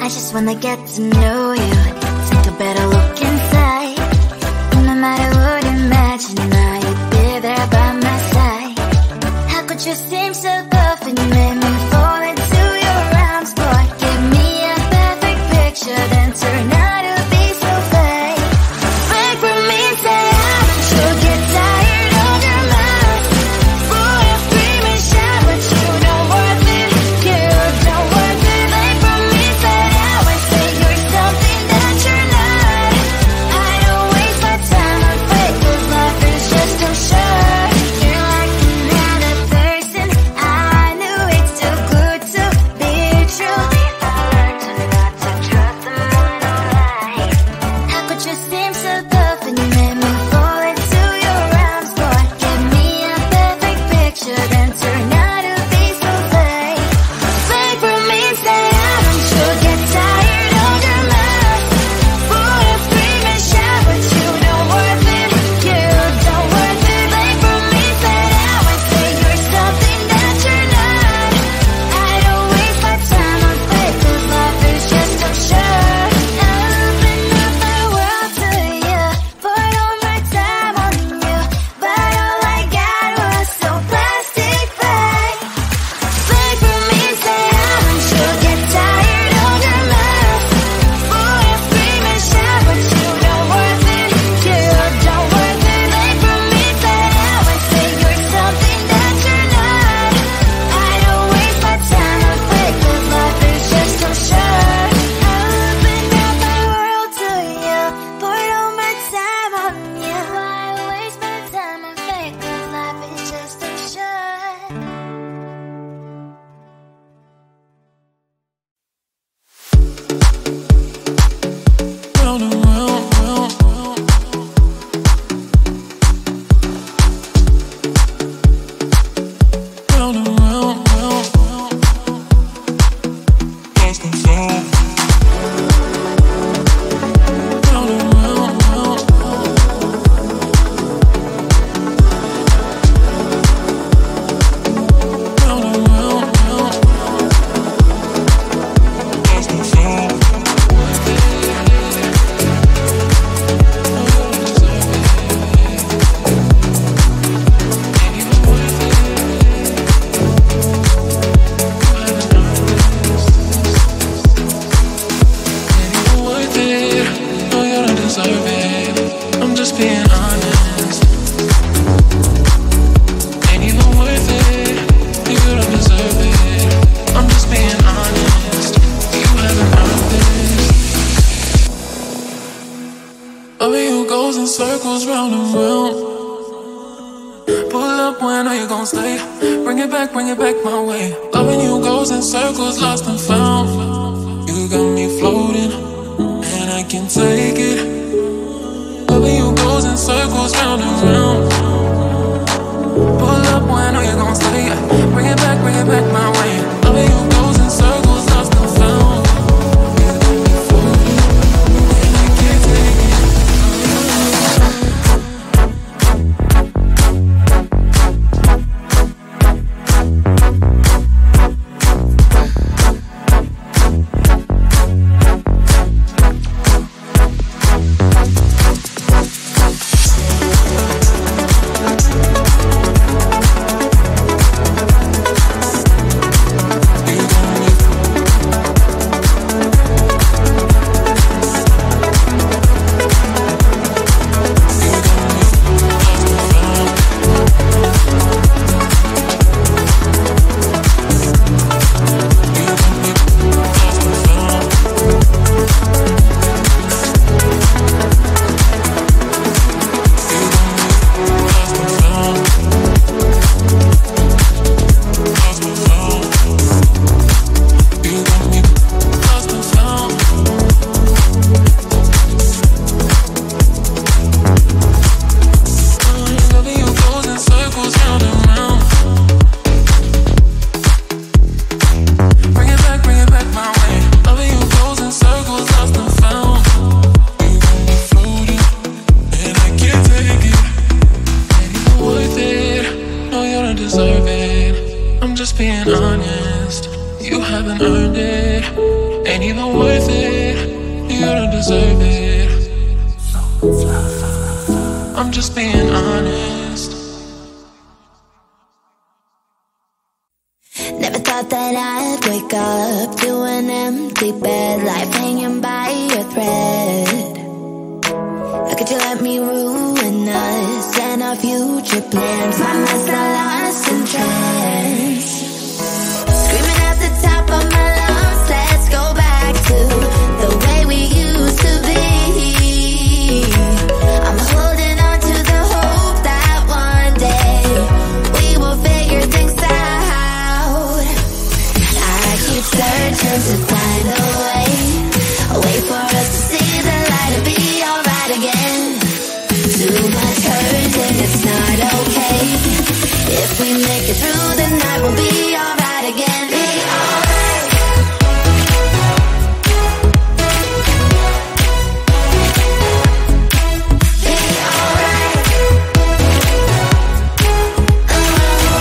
I just wanna get to know you, take a better look inside. No matter what, imagine now you'd be there by my side. How could you seem so perfect, you made me fall into your arms, boy. Give me a perfect picture, then turn out to be so fake. Fake for me, say I'm sure get tired of your lies. Full of scream and shout, but you don't worth it, you don't worth it. Fake for me, say I would say you're something that you're not. I don't waste my time on fake, 'cause life is just too short. You're like another person, I knew it's too good to be true. I learned to not to trust them when I lie. How could you seem so perfect, you made me fall into your arms, boy. Give me a perfect picture, then turn out to be so fake. Fake for me, say I'm sure get tired of your lies. Full of scream and shout, but you don't worth it, you don't worth it. Fake for me, say I would say you're something that you're not. I don't waste my time on fake, 'cause life is just too short. I open up my world to you, put all my time on you, but all I got was so plastic fake. Fake for me, say I'm sure get tired of your lies. Full of scream and shout, but you don't worth it, you don't worth it. Fake for me, say I would say you're something that you're not. I don't waste my time on fake, 'cause life is just too short. I open up my world to you, put all my time on you. Why waste my time on fake, 'cause life is just too short. Round and round, round, round. Round and round, round, round. Lost and found. Round and round, round. Round and round, round. Lost and found. Worth it, no, you don't deserve it. I'm just being honest. Ain't even worth it, you don't deserve it. I'm just being honest. You haven't earned this. Loving you goes in circles round and round. Pull up when are you gon' stay? Bring it back my way. Loving you goes in circles, lost and found. You got me floating, and I can take it. Loving you goes in circles round and round. Pull up when are you gon' stay? Bring it back my way. Loving you goes in circles, lost and found. You got me floating, and I can't take it. just being honest. You haven't earned it. Ain't even worth just being honest. Never thought that I'd wake up to an empty bed, life hanging by a thread. How could you let me ruin us and our future plans? My mind's not lost in trance, screaming at the top of my lungs, let's go back to the way we used to be. I'm holding on to the hope that one day we will figure things out. I keep searching to find a way for us to see the light and be alright again. Too much hurt and it's not okay. If we make it through the night, we'll be alright again. Be alright. Be alright. We'll be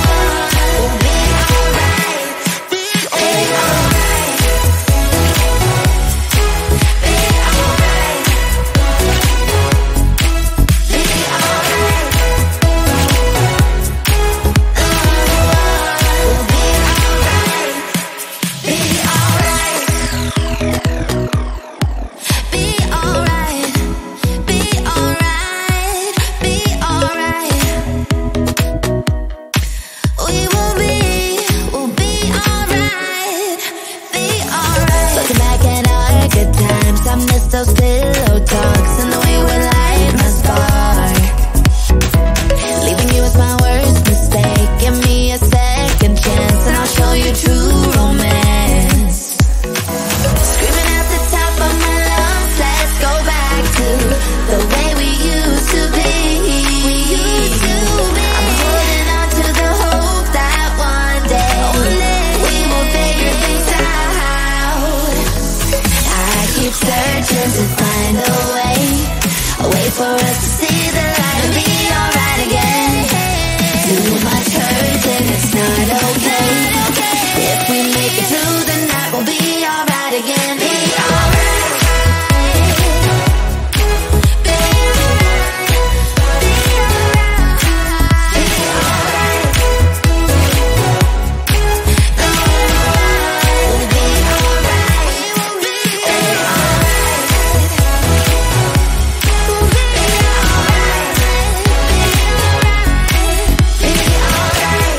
alright. Be alright. Be alright. Be alright. We'll be alright. Be alright. Be alright. Be alright. Be alright. We'll be alright. Be alright. Looking back at our good times, I miss those pillow talks and the way we light my spark. Leaving you was my worst mistake. Give me a second chance and I'll show you true romance. Screaming at the top of my lungs, let's go back to the way we used to be. We used to be. I'm holding on to the hope that one day we will figure things out. I keep searching to find a way for us to see the light and be alright again. Too much hurt and it's not okay. If we make it through the night, we'll be alright again. Be alright. Be alright. Be alright. Be alright. We'll be alright. We'll be alright. We'll be alright. Be alright. Be alright.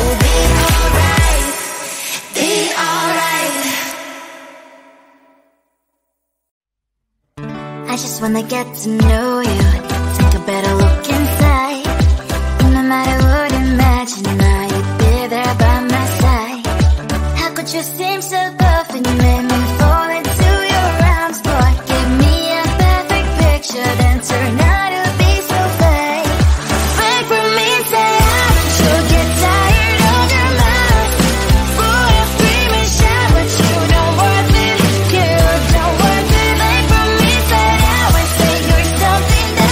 We'll be alright. Be alright. I just wanna get to know you, take a better look inside. No matter what, imagine now you'd be there by my side. How could you seem so tough and you made me fall into your arms? Boy, give me a perfect picture, then turn out to be so fake. Break from me, say I should get tired of your mouth. Full of scream and shout, but you don't worth it. You don't worth it. Break from me, say I would say you're something that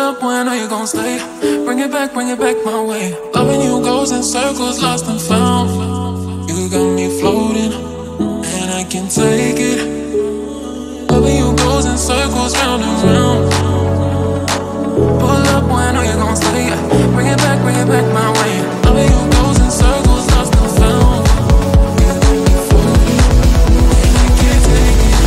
up when are you gon' stay? Bring it back my way. Loving you goes in circles, lost and found. You got me floating, and I can take it. Loving you goes in circles, round and round. Pull up when are you gon' stay? Bring it back my way. Loving you goes in circles, lost and found. You got me floating, and I can't take it.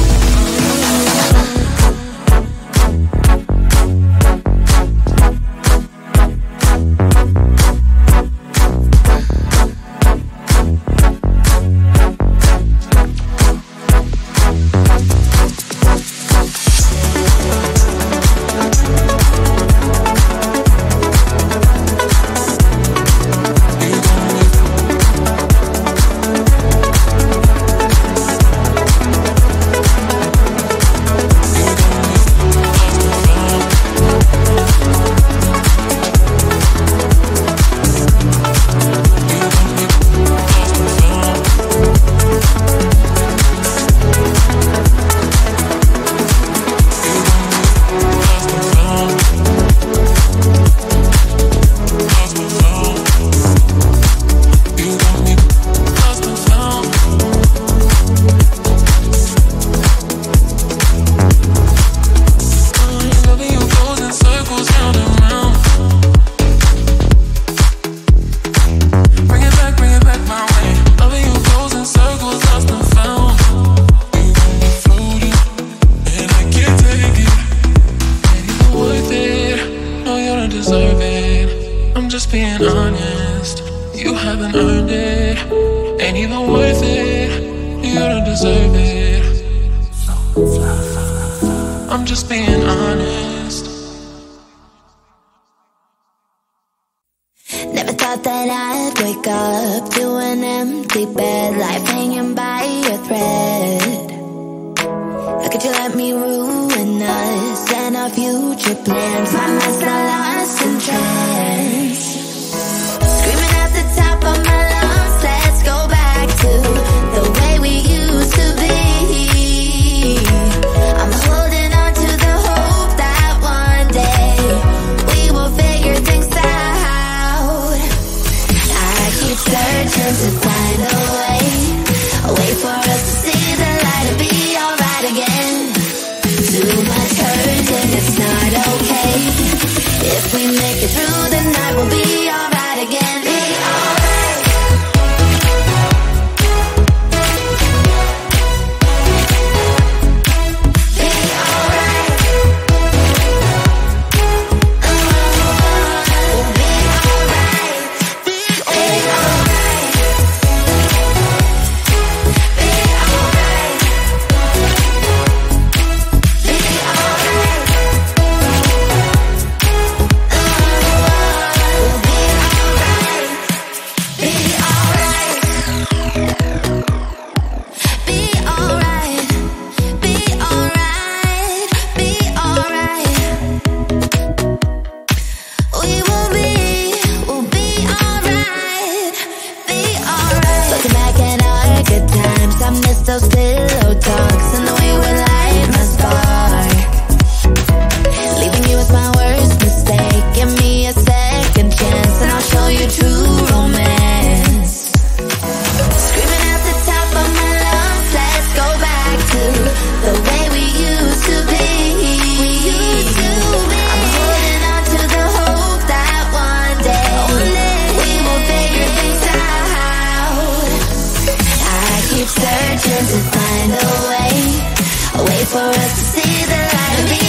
Searching to find a way for us to see the light and be